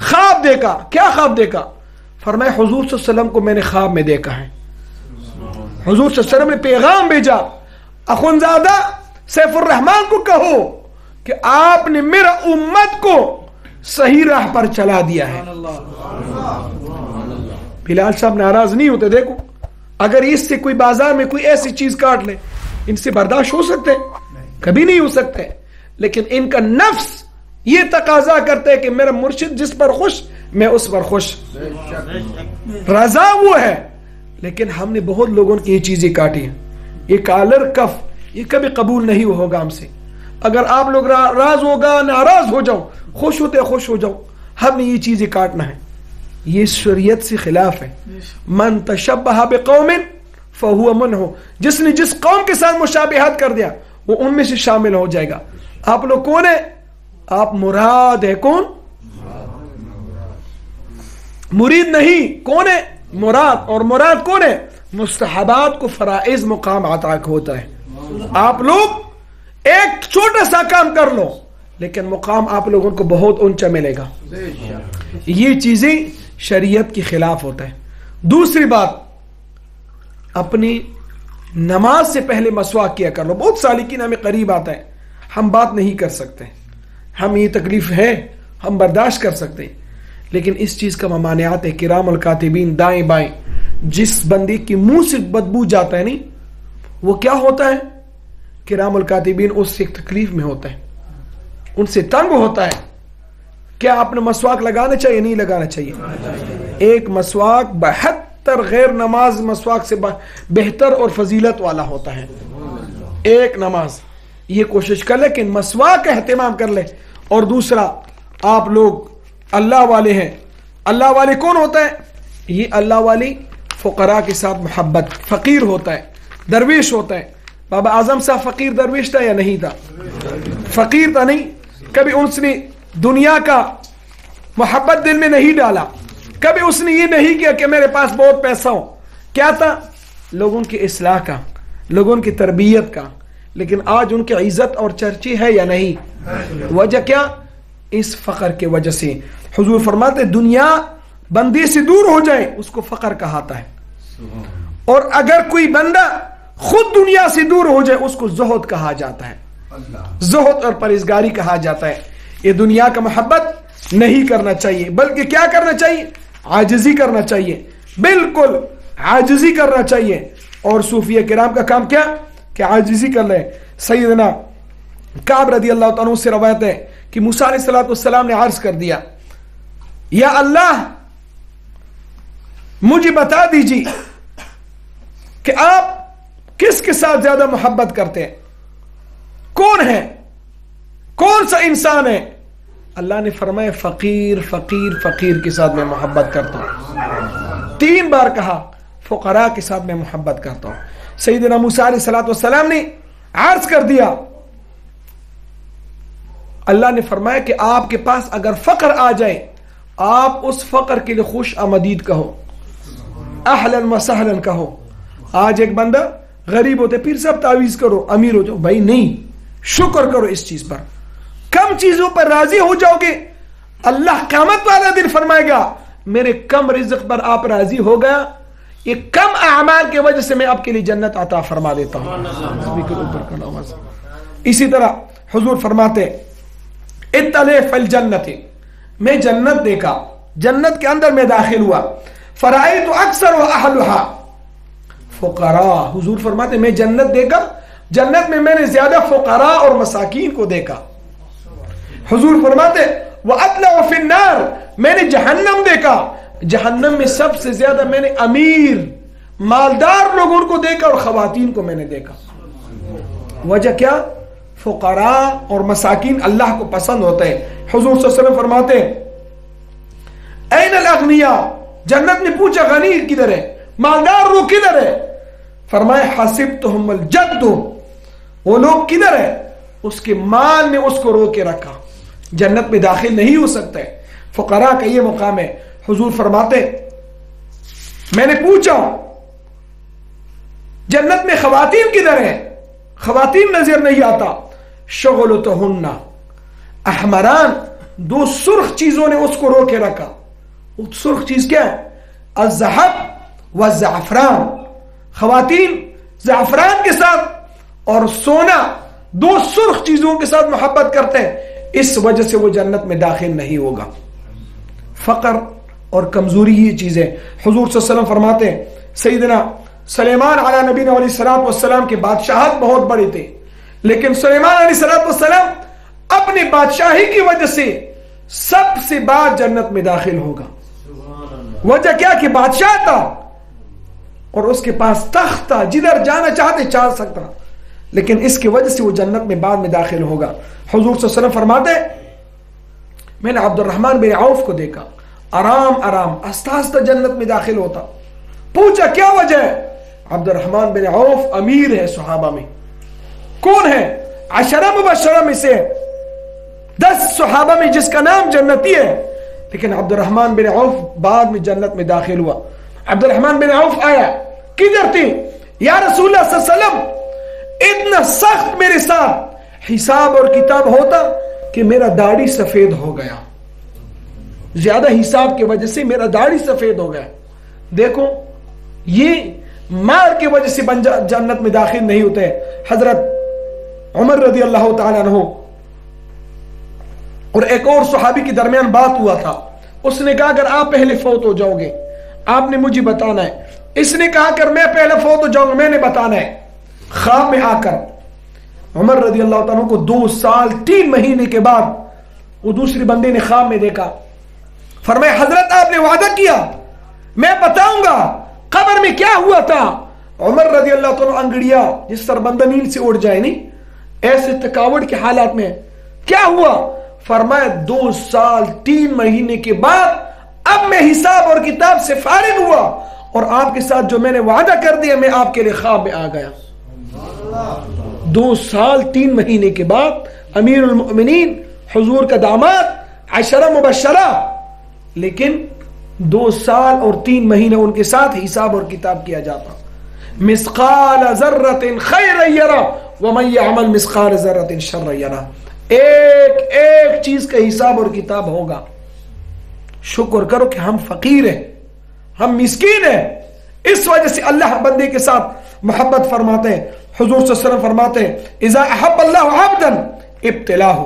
خواب دیکھا۔ کیا خواب دیکھا؟ فرمایا حضور صلی اللہ علیہ وسلم کو میں نے خواب میں دیکھا ہے۔ حضور صلی اللہ علیہ وسلم نے پیغام بھیجا، اخونزادہ سیف الرحمان کو کہو کہ آپ نے میرا امت کو صحیح راہ پر چلا دیا ہے۔ بلال صاحب ناراض نہیں ہوتے۔ دیکھو اگر اس سے کوئی بازار میں کوئی ایسی چیز کاٹ لے، ان سے برداشت ہو سکتے؟ کبھی نہیں ہو سکتے، لیکن ان کا نفس یہ تقاضا کرتے کہ میرا مرشد جس پر خوش میں اس پر خوش، رضا وہ ہے، لیکن ہم نے بہت لوگوں کی یہ چیزیں کاٹی ہیں. یہ کالر کف یہ کبھی قبول نہیں ہوگا ہم سے. اگر آپ لوگ راز ہوگا ناراض ہو جاؤ, خوش ہوتے خوش ہو جاؤ, ہم نے یہ چیزیں کاٹنا ہے. یہ شریعت سے خلاف ہے. من تشبہ بقوم فہو منہ, جس نے جس قوم کے ساتھ مشابہت کر دیا وہ ان میں سے شامل ہو جائے گا. آپ لوگ کون ہیں؟ آپ مراد ہے. کون مرید نہیں, کون ہے مراد. اور مراد کون ہے؟ مستحبات کو فرائض مقام عطا ہوتا ہے. آپ لوگ ایک چھوٹا سا کام کر لو لیکن مقام آپ لوگوں کو بہت اونچا ملے گا. یہ چیزیں شریعت کی خلاف ہوتا ہے. دوسری بات, اپنی نماز سے پہلے مسواک کیا کر لو. بہت سالکین ہمیں قریب آتا ہے, ہم بات نہیں کر سکتے, ہم یہ تکلیف ہے ہم برداشت کر سکتے, لیکن اس چیز کا ممانعات ہے. کرام الکاتبین دائیں بائیں, جس بندے کی منہ سے بدبو جاتا ہے نہیں, وہ کیا ہوتا ہے؟ کرام الکاتبین اس سے تکلیف میں ہوتا ہے, ان سے تنگ ہوتا ہے. کیا آپ نے مسواک لگانا چاہیے؟ نہیں لگانا چاہیے. ایک مسواک 72 غیر نماز مسواک سے بہتر اور فضیلت والا ہوتا ہے. ایک نماز یہ کوشش کر لے کہ مسواک کا اہتمام کر لے. اور دوسرا, آپ لوگ اللہ والے ہیں. اللہ والے کون ہوتا ہے؟ یہ اللہ والی فقراء کے ساتھ محبت. فقیر ہوتا ہے, درویش ہوتا ہے. بابا اعظم صاحب فقیر درویش تھا یا نہیں تھا؟ فقیر تھا نہیں. کبھی اس نے دنیا کا محبت دل میں نہیں ڈالا, کبھی اس نے یہ نہیں کیا کہ میرے پاس بہت پیسہ ہو. کیا تھا؟ لوگوں کی اصلاح کا, لوگوں کی تربیت کا. لیکن آج ان کی عزت اور چرچی ہے یا نہیں؟ وجہ کیا؟ اس فقر کے وجہ سے. حضور فرماتے دنیا بندے سے دور ہو جائے اس کو فقر کہاتا ہے, اور اگر کوئی بندہ خود دنیا سے دور ہو جائے اس کو زہد کہا جاتا ہے. زہد اور پرہیزگاری کہا جاتا ہے. یہ دنیا کا محبت نہیں کرنا چاہیے, بلکہ کیا کرنا چاہیے؟ عاجزی کرنا چاہیے. بالکل عاجزی کرنا چاہیے. اور صوفیہ کرام کا کام کیا کہ عاجزی کر لیں. سیدنا کعب رضی اللہ تعالیٰ سے روایت ہے کہ موسیٰ علیہ السلام نے عرض کر دیا, یا اللہ مجھے بتا دیجیے کہ آپ کس کے ساتھ زیادہ محبت کرتے ہیں, کون ہے, کون سا انسان ہے؟ اللہ نے فرمایا فقیر فقیر فقیر کے ساتھ میں محبت کرتا ہوں. 3 بار کہا فقراء کے ساتھ میں محبت کرتا ہوں. سیدنا موسیٰ علیہ السلام نے عرض کر دیا, اللہ نے فرمایا کہ آپ کے پاس اگر فقر آ جائے آپ اس فقر کے لیے خوش آمدید کہو, اہلاً و سہلاً کہو. آج ایک بندہ غریب ہوتے پھر سب تعویذ کرو امیر ہو جاؤ, بھائی نہیں, شکر کرو اس چیز پر. کم چیزوں پر راضی ہو جاؤ گے, اللہ قیامت والا دن فرمائے گا میرے کم رزق پر آپ راضی ہو گیا, یہ کم اعمال کی وجہ سے میں آپ کے لیے جنت عطا فرما دیتا ہوں. اسی طرح حضور فرماتے اطلع فی الجنت, میں جنت دیکھا, جنت کے اندر میں داخل ہوا, فرائیت اکثر و اہلها فقراء. حضور فرماتے میں جنت دیکھا, جنت میں نے زیادہ فقراء اور مساکین کو دیکھا. حضور فرماتے وَأَطْلَعُ فِي النَّارِ, میں نے جہنم دیکھا, جہنم میں سب سے زیادہ میں نے امیر مالدار لوگوں کو دیکھا اور خواتین کو میں نے دیکھا. وجہ کیا؟ فقراء اور مساکین اللہ کو پسند ہوتے ہیں. حضور صلی اللہ علیہ وسلم فرماتے این الاغنیاء, جنت نے پوچھا غنی کدھر ہے, مالدار لوگ کدھر ہے؟ فرمائے حسبتهم الجد, وہ لوگ کدھر ہے؟ اس کے مال نے اس کو رو کے رکھا, جنت میں داخل نہیں ہو سکتے. فقراء کا یہ مقام ہے. حضور فرماتے میں نے پوچھا جنت میں خواتین کدھر ہیں؟ خواتین نظر نہیں آتا. شغلتهن احمران, 2 سرخ چیزوں نے اس کو رو کے رکھا. وہ سرخ چیز کیا ہے؟ الذهب والزعفران. خواتین زعفران کے ساتھ اور سونا, 2 سرخ چیزوں کے ساتھ محبت کرتے ہیں, اس وجہ سے وہ جنت میں داخل نہیں ہوگا. فقر اور کمزوری یہ چیز ہے. حضور صلی اللہ علیہ وسلم فرماتے ہیں سیدنا سلیمان علیہ نبینا علیہ الصلوۃ والسلام کے بادشاہت بہت بڑے تھے, لیکن سلیمان علیہ الصلوۃ والسلام اپنی بادشاہی کی وجہ سے سب سے بعد جنت میں داخل ہوگا. وجہ کیا کہ بادشاہ تھا, اور اس کے پاس تخت تھا، جدھر جانا چاہتے چاہ سکتا، لیکن اس کی وجہ سے وہ جنت میں بعد میں داخل ہوگا۔ حضور صلی اللہ علیہ وسلم فرماتے میں نے عبد الرحمن بن عوف کو دیکھا، آرام آرام آہستہ آہستہ جنت میں داخل ہوتا۔ پوچھا کیا وجہ ہے؟ عبد الرحمن بن عوف امیر ہے صحابہ میں۔ کون ہے؟ 10 مبشرہ میں سے 10 صحابہ میں جس کا نام جنتی ہے، لیکن عبد الرحمن بن عوف بعد میں جنت میں داخل ہوا۔ عبد الرحمن بن عوف آیا، کدھر تھی؟ یا رسول اللہ صلی اللہ علیہ وسلم اتنا سخت میرے ساتھ حساب اور کتاب ہوتا کہ میرا داڑھی سفید ہو گیا، زیادہ حساب کی وجہ سے میرا داڑھی سفید ہو گیا۔ دیکھو یہ مال کی وجہ سے جنت میں داخل نہیں ہوتے۔ حضرت عمر رضی اللہ تعالیٰ عنہ اور ایک اور صحابی کے درمیان بات ہوا تھا۔ اس نے کہا اگر آپ پہلے فوت ہو جاؤ گے آپ نے مجھے بتانا ہے۔ اس نے کہا اگر میں پہلے فوت ہو جاؤں گا میں نے بتانا ہے۔ خواب میں آ کر عمر رضی اللہ تعالیٰ کو 2 سال 3 مہینے کے بعد وہ دوسری بندے نے خواب میں دیکھا۔ فرمایا حضرت آپ نے وعدہ کیا میں بتاؤں گا قبر میں کیا ہوا تھا۔ عمر رضی اللہ تعالیٰ انگڑیا جس طرح بندہ نیند سے اڑ جائے نہیں، ایسے تھکاوٹ کے حالات میں کیا ہوا؟ فرمایا 2 سال 3 مہینے کے بعد اب میں حساب اور کتاب سے فارغ ہوا اور آپ کے ساتھ جو میں نے وعدہ کر دیا میں آپ کے لیے خواب میں آ گیا۔ 2 سال 3 مہینے کے بعد امیر المؤمنین حضور کا داماد 10 مبشرہ، لیکن 2 سال اور 3 مہینے ان کے ساتھ حساب اور کتاب کیا جاتا۔ مثقال ذرۃ خیر یرا ومن یعمل مثقال ذرۃ شر یرا، ایک چیز کا حساب اور کتاب ہوگا۔ شکر کرو کہ ہم فقیر ہیں، ہم مسکین ہیں، اس وجہ سے اللہ بندے کے ساتھ محبت فرماتے ہیں۔ حضور صلی اللہ علیہ وسلم فرماتے ہیں اذا احب اللہ عبدا ابتلاہ،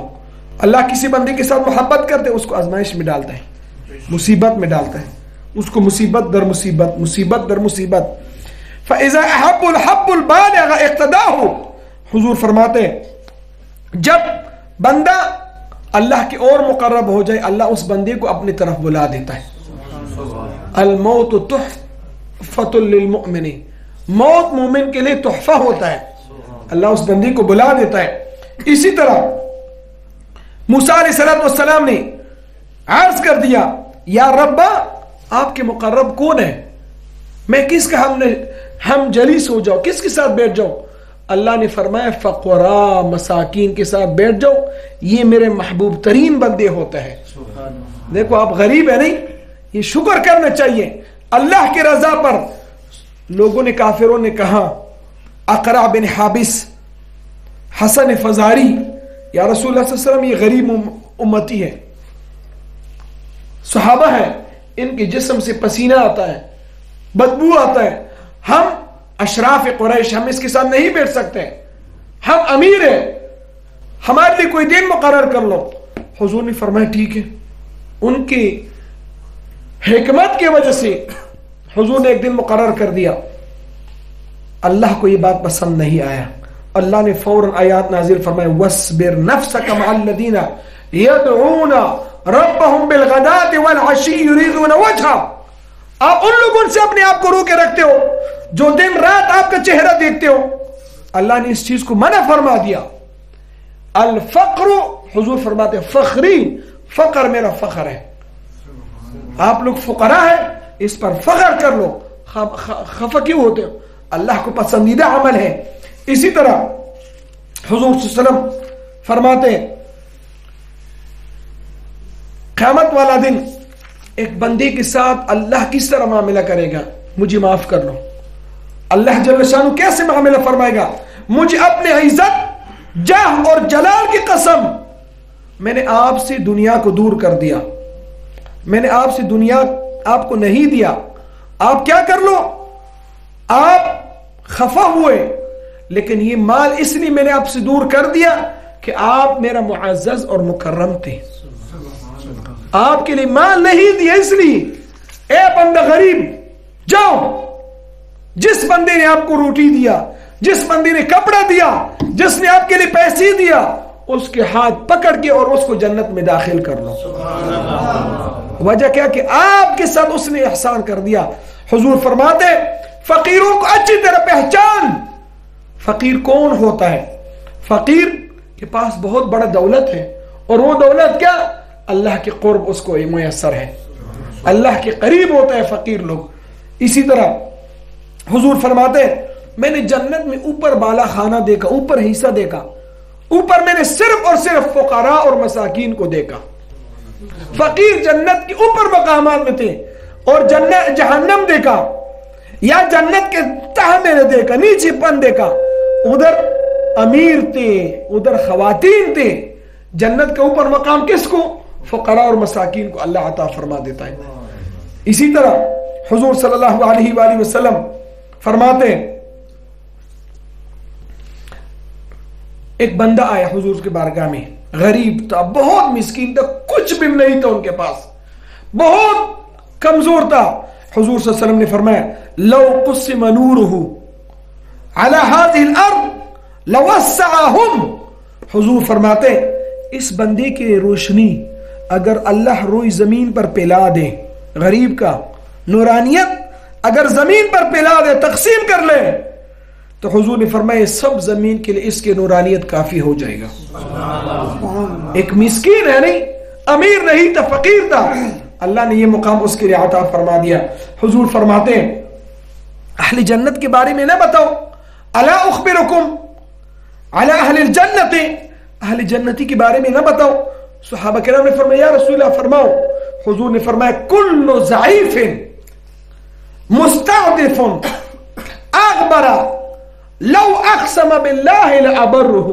اللہ کسی بندے کے ساتھ محبت کرتے اس کو آزمائش میں ڈالتے ہیں، مصیبت میں ڈالتے ہیں، اس کو مصیبت در مصیبت، مصیبت در مصیبت۔ فاذا احب الحب البالغ اقتداه، حضور فرماتے ہیں جب بندہ اللہ کی اور مقرب ہو جائے اللہ اس بندے کو اپنی طرف بلا دیتا ہے۔ الموت تحفۃ للمؤمن، موت مومن کے لیے تحفہ ہوتا ہے، اللہ اس بندے کو بلا دیتا ہے۔ اسی طرح موسیٰ علیہ السلام نے عرض کر دیا یا ربا آپ کے مقرب کون ہے، میں کس کا ہم جلیس ہو جاؤ، کس کے ساتھ بیٹھ جاؤ؟ اللہ نے فرمایا فقراء مساکین کے ساتھ بیٹھ جاؤ، یہ میرے محبوب ترین بندے ہوتے ہیں۔ دیکھو آپ غریب ہیں نہیں، یہ شکر کرنا چاہیے اللہ کی رضا پر۔ لوگوں نے کافروں نے کہا اقرع بن حابس، حسن فزاری، یا رسول اللہ صلی اللہ علیہ وسلم یہ غریب امتی ہے، صحابہ ہیں، ان کے جسم سے پسینہ آتا ہے، بدبو آتا ہے، ہم اشراف قریش ہم اس کے ساتھ نہیں بیٹھ سکتے، ہم امیر ہیں، ہمارے لیے کوئی دن مقرر کر لو۔ حضور نے فرمایا ٹھیک ہے۔ ان کی حکمت کی وجہ سے حضور نے ایک دن مقرر کر دیا، اللہ کو یہ بات پسند نہیں آیا، اللہ نے فوراً آیات نازل فرمائے وَاصْبِرْ نَفْسَكَ مَعَ الَّذِينَ يَدْعُونَ رَبَّهُمْ بِالْغَدَاةِ وَالْعَشِيِّ يُرِيدُونَ وَجْهَهُ، آپ ان لوگوں سے اپنے آپ کو روکے رکھتے ہو جو دن رات آپ کا چہرہ دیکھتے ہو۔ اللہ نے اس چیز کو منع فرما دیا۔ الفقر، حضور فرماتے فخری، فقر میرا فخر ہے، آپ لوگ فقراء ہیں اس پر فخر کر لو، خفا کیوں ہوتے ہو؟ اللہ کو پسندیدہ عمل ہے۔ اسی طرح حضور صلی اللہ علیہ وسلم فرماتے ہیں قیامت والا دن ایک بندے کے ساتھ اللہ کس طرح معاملہ کرے گا، مجھے معاف کر لو۔ اللہ جل شانہ کیسے معاملہ فرمائے گا؟ مجھے اپنے عزت جاہ اور جلال کی قسم میں نے آپ سے دنیا کو دور کر دیا، میں نے آپ سے دنیا آپ کو نہیں دیا، آپ کیا کر لو، آپ خفا ہوئے، لیکن یہ مال اس لیے میں نے آپ سے دور کر دیا کہ آپ میرا معزز اور مکرم تھے، آپ کے لیے مال نہیں دیا اس لیے۔ اے بندہ غریب جاؤ، جس بندے نے آپ کو روٹی دیا، جس بندے نے کپڑا دیا، جس نے آپ کے لیے پیسے دیا، اس کے ہاتھ پکڑ کے اور اس کو جنت میں داخل کر لو۔ وجہ کیا کہ آپ کے ساتھ اس نے احسان کر دیا۔ حضور فرماتے فقیروں کو اچھی طرح پہچان. فقیر کون ہوتا ہے؟ فقیر کے پاس بہت بڑا دولت ہے، اور وہ دولت کیا؟ اللہ کے قرب اس کو میسر ہے، اللہ کے قریب ہوتا ہے فقیر لوگ. اسی طرح حضور فرماتے ہیں میں نے جنت میں اوپر بالا خانہ دیکھا، اوپر حصہ دیکھا، اوپر میں نے صرف اور صرف فقراء اور مساکین کو دیکھا. فقیر جنت کے اوپر مقامات میں تھے، اور جنت جہنم دیکھا، یا جنت کے تہ میں نے دیکھا، نیچے پن دیکھا، ادھر امیر تھے، ادھر خواتین تھے. جنت کے اوپر مقام کس کو؟ فقراء اور مساکین کو اللہ عطا فرما دیتا ہے. اسی طرح حضور صلی اللہ علیہ وآلہ وسلم فرماتے ہیں ایک بندہ آیا حضور کے بارگاہ میں، غریب تھا، بہت مسکین تھا، کچھ بھی نہیں تھا ان کے پاس، بہت کمزور تھا. حضور صلی اللہ علیہ وسلم نے فرمایا لو قسم نورہ علی هذه الارض لوسعهم. حضور فرماتے اس بندے کی روشنی اگر اللہ روئی زمین پر پھیلا دے، غریب کا نورانیت اگر زمین پر پھیلا دے، تقسیم کر لے، تو حضور نے فرمایا سب زمین کے لیے اس کے نورانیت کافی ہو جائے گا. ایک مسکین ہے، نہیں امیر نہیں تھا، فقیر تھا، اللہ نے یہ مقام اس کے لیے عطا فرما دیا. حضور فرماتے ہیں اہل جنت کے بارے میں نہ بتاؤ، الا اخبرکم علی اہل الجنت، اہل جنتی کے بارے میں نہ بتاؤ. صحابہ کرام نے فرمایا یا رسول اللہ فرماؤ. حضور نے فرمایا کل ضعیف مستعدف اغبر لو اقسم باللہ لابرہ.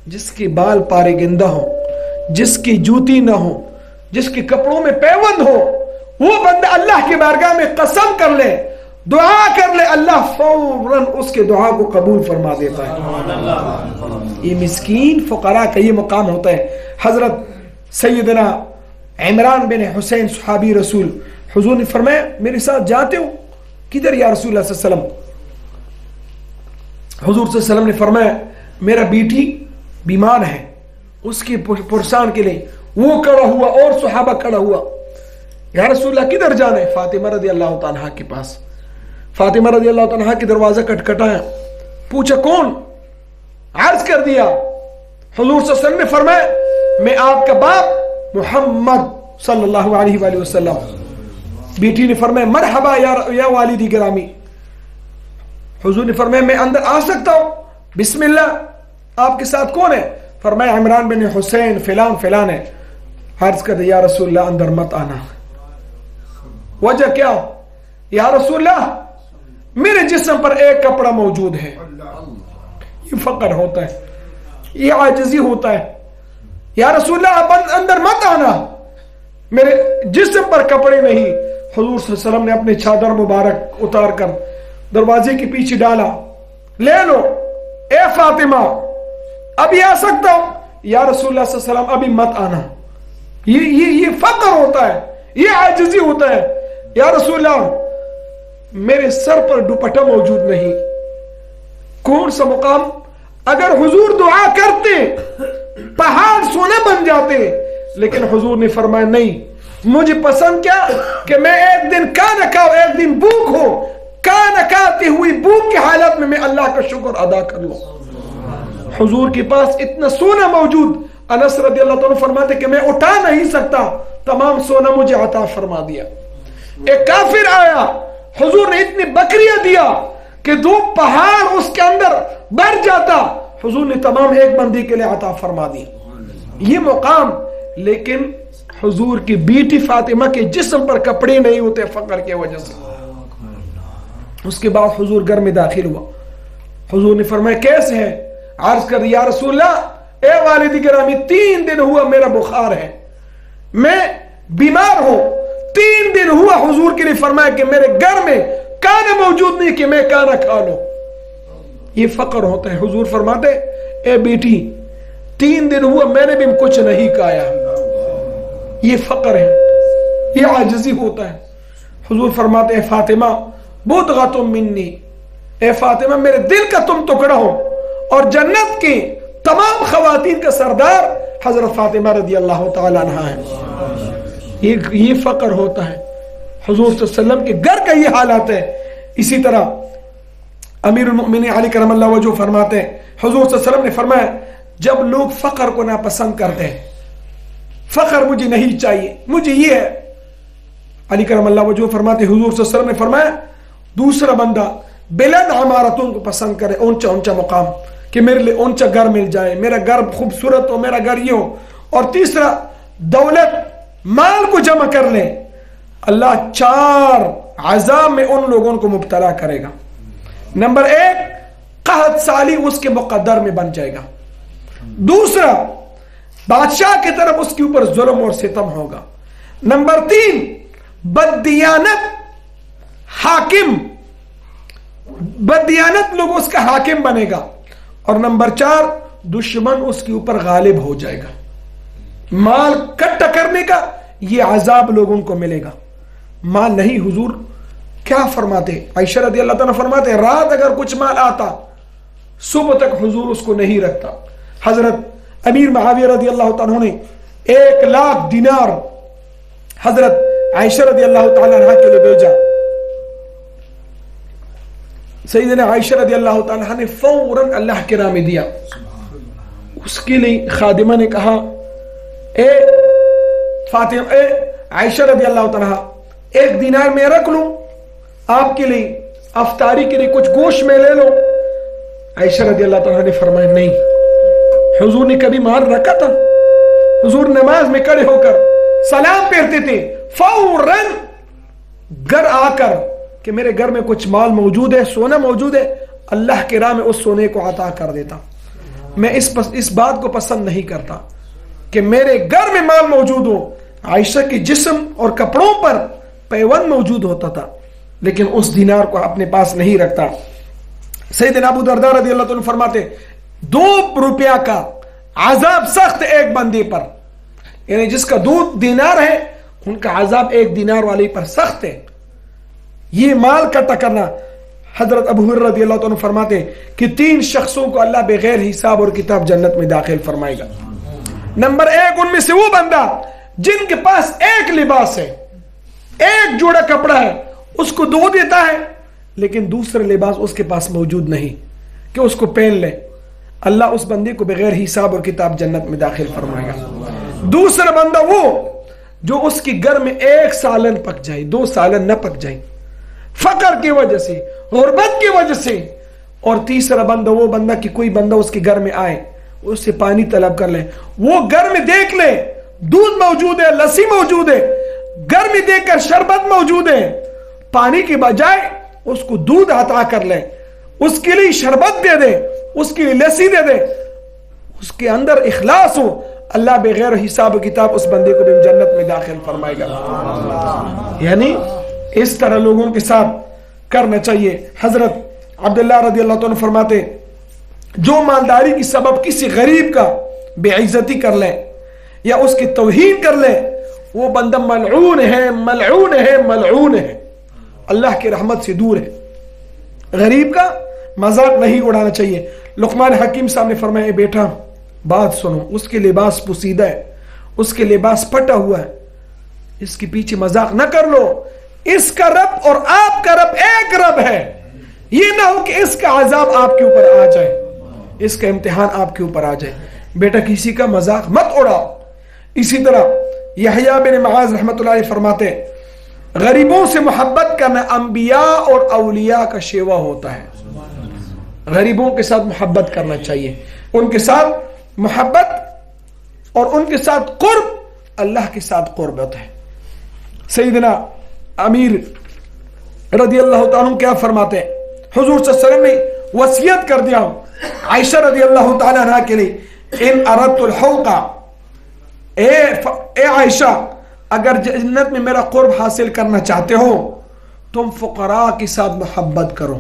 جس کے بال پارے گندہ ہو، جس کی جوتی نہ ہو، جس کے کپڑوں میں پیوند ہو، وہ بندہ اللہ کی بارگاہ میں قسم کر لے، دعا کر لے، اللہ فوراً اس کے دعا کو قبول فرما دیتا ہے. یہ مسکین فقراء کا یہ مقام ہوتا ہے. حضرت سیدنا عمران بن حسین صحابی رسول، حضور نے فرمایا میرے ساتھ جاتے ہو؟ کدھر یا رسول اللہ صلی اللہ علیہ وسلم؟ حضور صلی اللہ علیہ وسلم نے فرمایا میرا بیٹی بیمار ہے، اس کی پرسان کے لیے. وہ کھڑا ہوا اور صحابہ کھڑا ہوا. یا رسول اللہ کدھر جانا ہے؟ فاطمہ رضی اللہ تعالیٰ کے پاس. فاطمہ رضی اللہ تعالیٰ کے دروازہ کٹکھٹایا، پوچھا کون؟ عرض کر دیا. حضور صلی اللہ علیہ وسلم نے فرمایا میں آپ کا باپ محمد صلی اللہ علیہ وآلہ وسلم. بیٹی نے فرمایا مرحبا یا والدی گرامی. حضور نے فرمایا میں اندر آ سکتا ہوں؟ بسم اللہ. آپ کے ساتھ کون ہے؟ فرمایا عمران بن حسین فلان فلان ہے. عرض کر دیا یا رسول اللہ اندر مت آنا. وجہ کیا؟ یا رسول اللہ میرے جسم پر ایک کپڑا موجود ہے. یہ فقر ہوتا ہے، یہ عاجزی ہوتا ہے. یا رسول اللہ آپ اندر مت آنا، میرے جسم پر کپڑے نہیں. حضور صلی اللہ علیہ وسلم نے اپنے چادر مبارک اتار کر دروازے کے پیچھے ڈالا، لے لو اے فاطمہ ابھی آ سکتا ہوں؟ یا رسول اللہ صلی اللہ علیہ وسلم ابھی مت آنا. یہ فقر ہوتا ہے، یہ عاجزی ہوتا ہے. یا رسول اللہ میرے سر پر دوپٹہ موجود نہیں. کون سا مقام؟ اگر حضور دعا کرتے پہاڑ سونا بن جاتے، لیکن حضور نے فرمایا نہیں، مجھے پسند کیا کہ میں ایک دن کھانا کھاؤ، ایک دن بھوک ہو، کھانا کھاتے ہوئی بھوک کی حالت میں اللہ کا شکر ادا کر لوں. حضور کے پاس اتنا سونا موجود، انس رضی اللہ عنہ فرماتے کہ میں اٹھا نہیں سکتا، تمام سونا مجھے عطا فرما دیا. ایک کافر آیا، حضور نے اتنی بکریاں دیا کہ دو پہاڑ اس کے اندر بھر جاتا، حضور نے تمام ایک بندی کے لیے عطا فرما دی. یہ مقام، لیکن حضور کی بیٹی فاطمہ کے جسم پر کپڑے نہیں ہوتے فقر کی وجہ سے. اس کے بعد حضور گھر میں داخل ہوا. حضور نے فرمایا کیسے ہے؟ عرض کر یا رسول اللہ اے والدی گرامی 3 دن ہوا میرا بخار ہے، میں بیمار ہوں. 3 دن ہوا حضور کے لیے فرمایا کہ میرے گھر میں کھانا موجود نہیں کہ میں کھانا کھا لوں. یہ فقر ہوتا ہے. حضور فرماتے اے بیٹی 3 دن ہوا میں نے بھی کچھ نہیں کھایا. یہ فقر ہے، یہ عاجزی ہوتا ہے. حضور فرماتے اے فاطمہ بضعۃ منی، اے فاطمہ میرے دل کا تم ٹکڑا ہو، اور جنت کی تمام خواتین کا سردار حضرت فاطمہ رضی اللہ تعالی عنہا ہے. یہ فقر ہوتا ہے. حضور صلی اللہ علیہ وسلم کے گھر کا یہ حالات ہے. اسی طرح امیر المؤمنین علی کرم اللہ وجہ فرماتے ہیں حضور صلی اللہ علیہ وسلم نے فرمایا جب لوگ فقر کو ناپسند کرتے ہیں، فقر مجھے نہیں چاہیے، مجھے یہ ہے، علی کرم اللہ وجہ فرماتے ہیں حضور صلی اللہ علیہ وسلم نے فرمایا دوسرا بندہ بلند عمارتوں کو پسند کرے، اونچا اونچا مقام، کہ میرے لیے اونچا گھر مل جائے، میرا گھر خوبصورت ہو، میرا گھر یہ ہو، اور تیسرا دولت مال کو جمع کر لے، اللہ 4 عذاب میں ان لوگوں کو مبتلا کرے گا۔ نمبر 1 قحط سالی اس کے مقدر میں بن جائے گا، دوسرا بادشاہ کی طرف اس کے اوپر ظلم اور ستم ہوگا، نمبر 3 بددیانت حاکم، بددیانت لوگ اس کا حاکم بنے گا، اور نمبر 4 دشمن اس کے اوپر غالب ہو جائے گا۔ مال کٹا کرنے کا یہ عذاب لوگوں کو ملے گا، مال نہیں۔ حضور کیا فرماتے، عائشہ رضی اللہ تعالیٰ فرماتے رات اگر کچھ مال آتا صبح تک حضور اس کو نہیں رکھتا۔ حضرت امیر معاویہ رضی اللہ تعالیٰ نے 1,00,000 دینار حضرت عائشہ رضی اللہ تعالیٰ عنہ کے لیے بھیجا، سیدنا عائشہ رضی اللہ تعالیٰ نے فوراً اللہ کے راہ میں دیا۔ اس کے لیے خادمہ نے کہا اے فاطمہ، اے عائشہ رضی اللہ تعالیٰ 1 دینار میں رکھ لوں آپ کے لیے، افطاری کے لیے کچھ گوشت میں لے لو۔ عائشہ رضی اللہ تعالیٰ نے فرمایا نہیں، حضور نے کبھی مال رکھا تھا؟ حضور نماز میں کھڑے ہو کر سلام پھیرتے تھے، فوراً گھر آ کر کہ میرے گھر میں کچھ مال موجود ہے، سونا موجود ہے، اللہ کے راہ میں اس سونے کو عطا کر دیتا۔ میں اس بات کو پسند نہیں کرتا کہ میرے گھر میں مال موجود ہو۔ عائشہ کے جسم اور کپڑوں پر پیوند موجود ہوتا تھا، لیکن اس دینار کو اپنے پاس نہیں رکھتا۔ سیدنا ابو درداء رضی اللہ عنہ فرماتے 2 روپیہ کا عذاب سخت ایک بندے پر، یعنی جس کا 2 دینار ہے ان کا عذاب 1 دینار والے پر سخت ہے۔ یہ مال کٹا کرنا، حضرت ابو ہریرہ رضی اللہ عنہ فرماتے کہ 3 شخصوں کو اللہ بغیر حساب اور کتاب جنت میں داخل فرمائے گا۔ نمبر 1 ان میں سے وہ بندہ جن کے پاس 1 لباس ہے، 1 جوڑا کپڑا ہے، اس کو 2 دیتا ہے لیکن دوسرا لباس اس کے پاس موجود نہیں کہ اس کو پہن لے، اللہ اس بندے کو بغیر حساب اور کتاب جنت میں داخل فرمائے گا۔ دوسرا بندہ وہ جو اس کی گھر میں 1 سالن پک جائے، 2 سالن نہ پک جائے فقر کی وجہ سے، غربت کی وجہ سے، اور تیسرا بندہ وہ بندہ کہ کوئی بندہ اس کے گھر میں آئے اس سے پانی طلب کر لے، وہ گھر میں دیکھ لے دودھ موجود ہے، لسی موجود ہے، گھر میں دیکھ کر شربت موجود ہے، پانی کی بجائے اس کو دودھ عطا کر لے، اس کے لیے شربت دے دے، اس کے لیے لسی دے دے، اس کے اندر اخلاص ہو، اللہ بغیر حساب و کتاب اس بندے کو بھی جنت میں داخل فرمائے گا۔ یعنی اس طرح لوگوں کے ساتھ کرنا چاہیے۔ حضرت عبداللہ رضی اللہ عنہ فرماتے جو مالداری کی سبب کسی غریب کا بے عزتی کر لے یا اس کی توہین کر لے وہ بندہ ملعون ہے، ملعون ہے، ملعون ہے، اللہ کی رحمت سے دور ہے۔ غریب کا مذاق نہیں اڑانا چاہیے۔ لقمان حکیم صاحب نے فرمایا اے بیٹا بات سنو، اس کے لباس پوسیدہ ہے، اس کے لباس پھٹا ہوا ہے، اس کے پیچھے مذاق نہ کر لو، اس کا رب اور آپ کا رب ایک رب ہے، یہ نہ ہو کہ اس کا عذاب آپ کے اوپر آ جائے، اس کا امتحان آپ کے اوپر آ جائے۔ بیٹا کسی کا مذاق مت اڑاؤ۔ اسی طرح یحییٰ بن معاذ رحمۃ اللہ علیہ فرماتے غریبوں سے محبت کرنا انبیاء اور اولیاء کا شیوا ہوتا ہے۔ غریبوں کے ساتھ محبت کرنا چاہیے، ان کے ساتھ محبت اور ان کے ساتھ قرب اللہ کے ساتھ قربت ہے۔ سیدنا امیر رضی اللہ تعالیٰ کیا فرماتے ہیں، حضور صلی اللہ علیہ وسلم نے وصیت کر دیا عائشہ رضی اللہ تعالیٰ عنہ کے لیے ان اردت الحوق، اے عائشہ اگر جنت میں میرا قرب حاصل کرنا چاہتے ہو تم فقراء کے ساتھ محبت کرو۔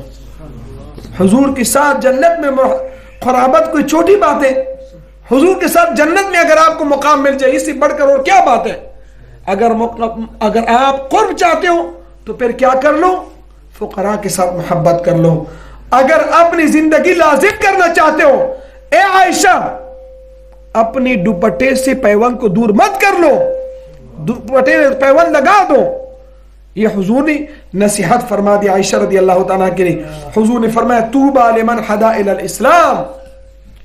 حضور کے ساتھ جنت میں قرابت کوئی چھوٹی بات ہے، حضور کے ساتھ جنت میں اگر آپ کو مقام مل جائے اس سے بڑھ کر اور کیا بات ہے۔ اگر آپ قرب چاہتے ہو تو پھر کیا کر لو، فقراء کے ساتھ محبت کر لو۔ اگر اپنی زندگی لازم کرنا چاہتے ہو اے عائشہ اپنی دوپٹے سے پیوند کو دور مت کر لو، دوپٹے میں پیوند لگا دو، یہ حضور نے نصیحت فرما دی عائشہ رضی اللہ تعالیٰ کے لیے. حضور نے فرمایا طوبی لمن ہدی الی الاسلام.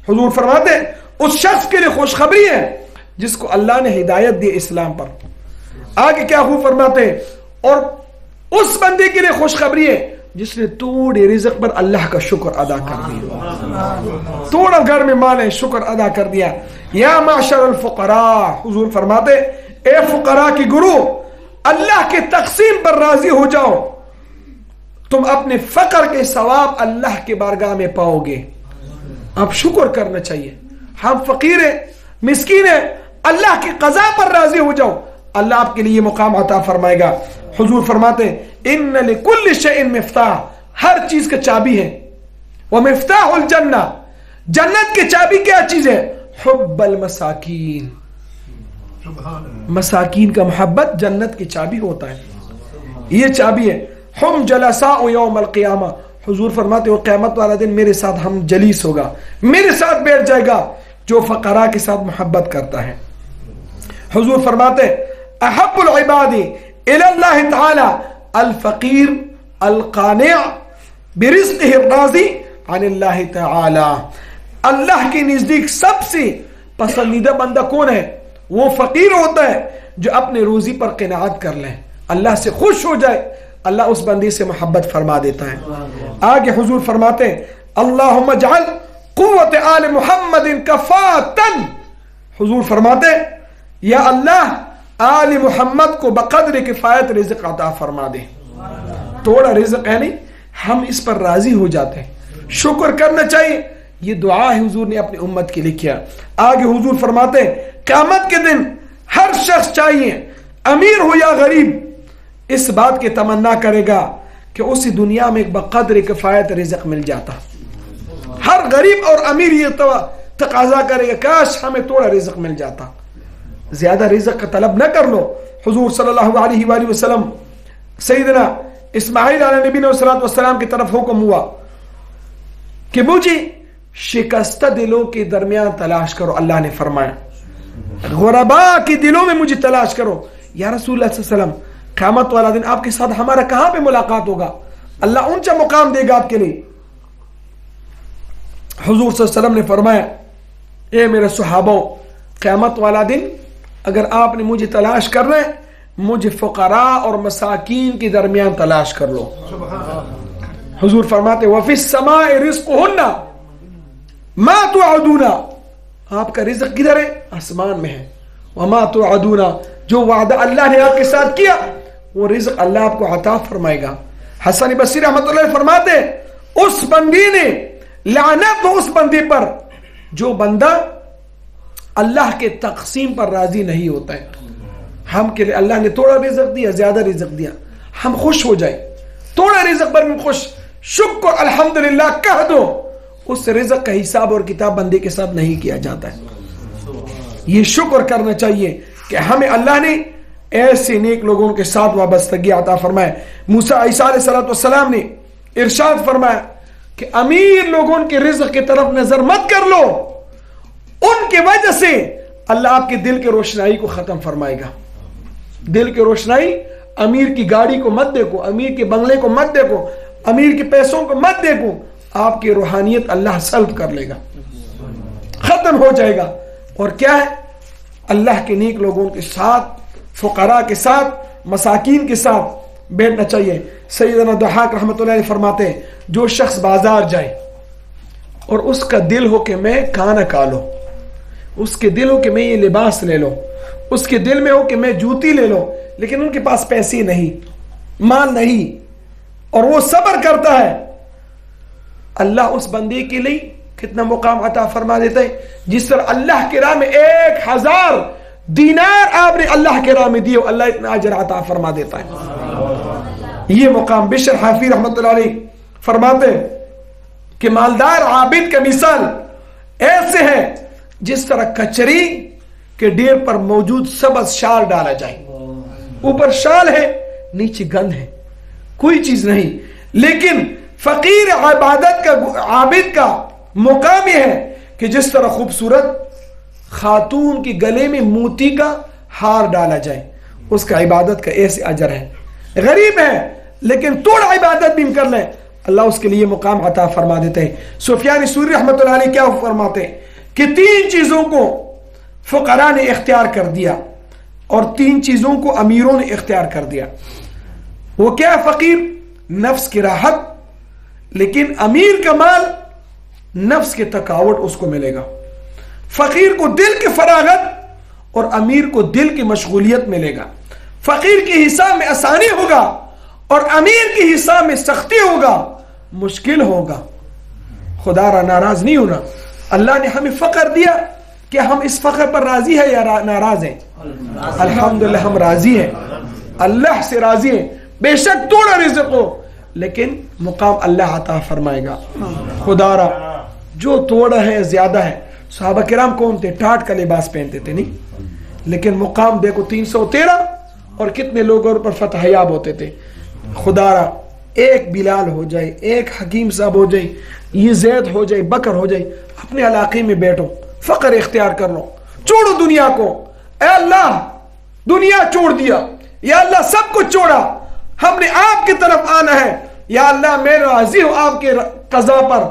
حضور فرماتے ہیں اس شخص کے لیے خوشخبری ہے جس کو اللہ نے ہدایت دی اسلام پر. آگے کیا خوب فرماتے ہیں اور اس بندے کے لیے خوشخبری ہے جس نے تھوڑے رزق پر اللہ کا شکر ادا کر دیا, تھوڑا گھر میں مال ہے شکر ادا کر دیا. یا معشر الفقراء, حضور فرماتے اے فقراء کی گروہ, اللہ کے تقسیم پر راضی ہو جاؤ, تم اپنے فقر کے ثواب اللہ کے بارگاہ میں پاؤ گے. اب شکر کرنا چاہیے, ہم فقیر ہیں مسکین ہیں, اللہ کی قضا پر راضی ہو جاؤ, اللہ آپ کے لیے مقام عطا فرمائے گا. حضور فرماتے ہیں ان لکل شیء مفتاح, ہر چیز کا چابی ہے. ومفتاح الجنہ, جنت کی چابی کیا چیز ہے؟ حب المساکین, مساکین کا محبت جنت کی چابی ہوتا ہے, یہ چابی ہے. ہم جلساء یوم القیامہ, حضور فرماتے ہو قیامت والا دن میرے ساتھ ہم جلیس ہوگا, میرے ساتھ بیٹھ جائے گا جو فقراء کے ساتھ محبت کرتا ہے. حضور فرماتے احب العباد الی اللہ تعالی الفقیر القانع برزقہ الراضی عن اللہ تعالی. اللہ کے نزدیک سب سے پسندیدہ بندہ کون ہے؟ وہ فقیر ہوتا ہے جو اپنے روزی پر قناعت کر لے, اللہ سے خوش ہو جائے, اللہ اس بندے سے محبت فرما دیتا ہے. آگے حضور فرماتے ہیں اللہم اجعل قوت آل محمد کفاتن, حضور فرماتے ہیں یا اللہ آل محمد کو بقدر کفایت رزق عطا فرما دے. تھوڑا رزق ہے نہیں, ہم اس پر راضی ہو جاتے ہیں, شکر کرنا چاہیے. یہ دعا ہے حضور نے اپنی امت کے لیے کیا. آگے حضور فرماتے ہیں قیامت کے دن ہر شخص چاہیے امیر ہو یا غریب اس بات کی تمنا کرے گا کہ اسی دنیا میں ایک بقدر کفایت رزق مل جاتا. ہر غریب اور امیر یہ تقاضا کرے گا کاش ہمیں تھوڑا رزق مل جاتا, زیادہ رزق کا طلب نہ کر لو. حضور صلی اللہ علیہ وآلہ وسلم سیدنا اسماعیل علیہ نبی والسلام کی طرف حکم ہوا کہ مجھے شکستہ دلوں کے درمیان تلاش کرو. اللہ نے فرمایا غرباء کے دلوں میں مجھے تلاش کرو. یا رسول اللہ صلی اللہ علیہ وسلم قیامت والا دن آپ کے ساتھ ہمارا کہاں پہ ملاقات ہوگا؟ اللہ اونچا مقام دے گا آپ کے لیے. حضور صلی اللہ علیہ وسلم نے فرمایا اے میرے صحابہ, قیامت والا دن اگر آپ نے مجھے تلاش کرنا ہے مجھے فقراء اور مساکین کے درمیان تلاش کر لو. حضور فرماتے وفی السماء رزقہن ما توعدون, آپ کا رزق کدھر ہے؟ آسمان میں ہے. وما توعدون, جو وعدہ اللہ نے آپ کے ساتھ کیا وہ رزق اللہ آپ کو عطا فرمائے گا. حسن بصری رحمۃ اللہ فرماتے اس بندی نے لعنت ہو اس بندے پر جو بندہ اللہ کے تقسیم پر راضی نہیں ہوتا ہے. ہم کے لیے اللہ نے تھوڑا رزق دیا, زیادہ رزق دیا, ہم خوش ہو جائے, تھوڑا رزق پر ہم خوش, شکر الحمدللہ کہہ دو. اس رزق کا حساب اور کتاب بندے کے ساتھ نہیں کیا جاتا ہے. یہ شکر کرنا چاہیے کہ ہمیں اللہ نے ایسے نیک لوگوں کے ساتھ وابستگی عطا فرمائے. موسیٰ عیسیٰ علیہ السلام نے ارشاد فرمایا کہ امیر لوگوں کے رزق کی طرف نظر مت کر لو, ان کی وجہ سے اللہ آپ کے دل کی روشنائی کو ختم فرمائے گا. دل کی روشنائی, امیر کی گاڑی کو مت دیکھو, امیر کے بنگلے کو مت دیکھو, امیر کے پیسوں کو مت دیکھو, آپ کی روحانیت اللہ سلب کر لے گا, ختم ہو جائے گا. اور کیا ہے؟ اللہ کے نیک لوگوں کے ساتھ, فقراء کے ساتھ, مساکین کے ساتھ بیٹھنا چاہیے. سیدنا ضحاک رحمۃ اللہ علیہ فرماتے ہیں جو شخص بازار جائے اور اس کا دل ہو کہ میں کھانا کھا لو, اس کے دل ہو کہ میں یہ لباس لے لو, اس کے دل میں ہو کہ میں جوتی لے لو, لیکن ان کے پاس پیسے نہیں, مال نہیں, اور وہ صبر کرتا ہے, اللہ اس بندے کے لیے کتنا مقام عطا فرما دیتا ہے. جس طرح اللہ کے راہ میں 1000 دینار آپ نے اللہ کے راہ میں دیے, اللہ اتنا اجر عطا فرما دیتا ہے. یہ مقام بشر حافی رحمۃ اللہ علیہ فرماتے کہ مالدار عابد کا مثال ایسے ہے جس طرح کچری کے ڈیر پر موجود سبز شال ڈالا جائے, اوپر شال ہے نیچے گند ہے, کوئی چیز نہیں. لیکن فقیر عبادت کا عابد کا مقام یہ ہے کہ جس طرح خوبصورت خاتون کی گلے میں موتی کا ہار ڈالا جائے, اس کا عبادت کا ایسے اجر ہے. غریب ہے لیکن تھوڑا عبادت بھی کر لے اللہ اس کے لیے مقام عطا فرما دیتے ہیں. سفیان ثوری رحمۃ اللہ علیہ کیا فرماتے ہیں کہ 3 چیزوں کو فقراء نے اختیار کر دیا اور 3 چیزوں کو امیروں نے اختیار کر دیا. وہ کیا ہے؟ فقیر نفس کی راحت، لیکن امیر کا مال نفس کی تکاوٹ اس کو ملے گا. فقیر کو دل کی فراغت اور امیر کو دل کی مشغولیت ملے گا. فقیر کے حساب میں آسانی ہوگا اور امیر کے حساب میں سختی ہوگا، مشکل ہوگا. خدا را ناراض نہیں ہونا. اللہ نے ہمیں فقر دیا کہ ہم اس فقر پر راضی ہے یا ناراض ہیں؟ الحمدللہ ہم راضی ہیں، اللہ سے راضی ہیں. بے شک تھوڑا رزق ہو لیکن مقام اللہ عطا فرمائے گا. خدا را جو تھوڑا ہے زیادہ ہے. صحابہ کرام کون تھے؟ ٹاٹ کا لباس پہنتے تھے نہیں، لیکن مقام دیکھو 313 اور کتنے لوگوں پر فتح یاب ہوتے تھے. خدا را ایک بلال ہو جائے، ایک حکیم صاحب ہو جائے، یہ زید ہو جائے، بکر ہو جائے، اپنے علاقے میں بیٹھو، فقر اختیار کر لو، چھوڑو دنیا کو. اے اللہ دنیا چھوڑ دیا، یا اللہ سب کچھ چھوڑا، ہم نے آپ کی طرف آنا ہے. یا اللہ میں راضی ہوں آپ کے قضا پر،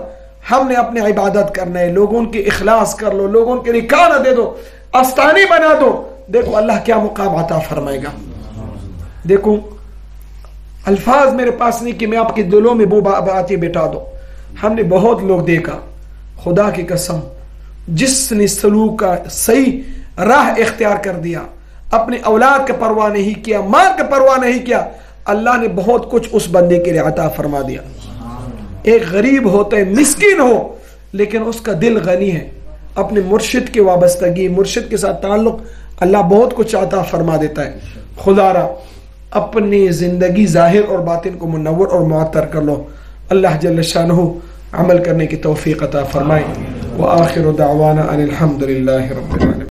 ہم نے اپنی عبادت کرنا ہے. لوگوں کے اخلاص کر لو، لوگوں کے لیے کھانا دے دو، آستانے بنا دو. دیکھو اللہ کیا مقام عطا فرمائے گا. دیکھو الفاظ میرے پاس نہیں کہ میں آپ کے دلوں میں وہ باتیں بٹھا دو. ہم نے بہت لوگ دیکھا، خدا کی قسم، جس نے سلوک کا صحیح راہ اختیار کر دیا، اپنے اولاد کا پرواہ نہیں کیا، مال کا پرواہ نہیں کیا، اللہ نے بہت کچھ اس بندے کے لیے عطا فرما دیا. ایک غریب ہوتا ہے، مسکین ہو، لیکن اس کا دل غنی ہے، اپنے مرشد کی وابستگی، مرشد کے ساتھ تعلق، اللہ بہت کچھ عطا فرما دیتا ہے. خدا را اپنی زندگی ظاہر اور باطن کو منور اور معطر کر لو. اللہ جل شانہ عمل کرنے کی توفیق عطا فرمائے. وآخر دعوانا ان الحمد للہ رب العالمین.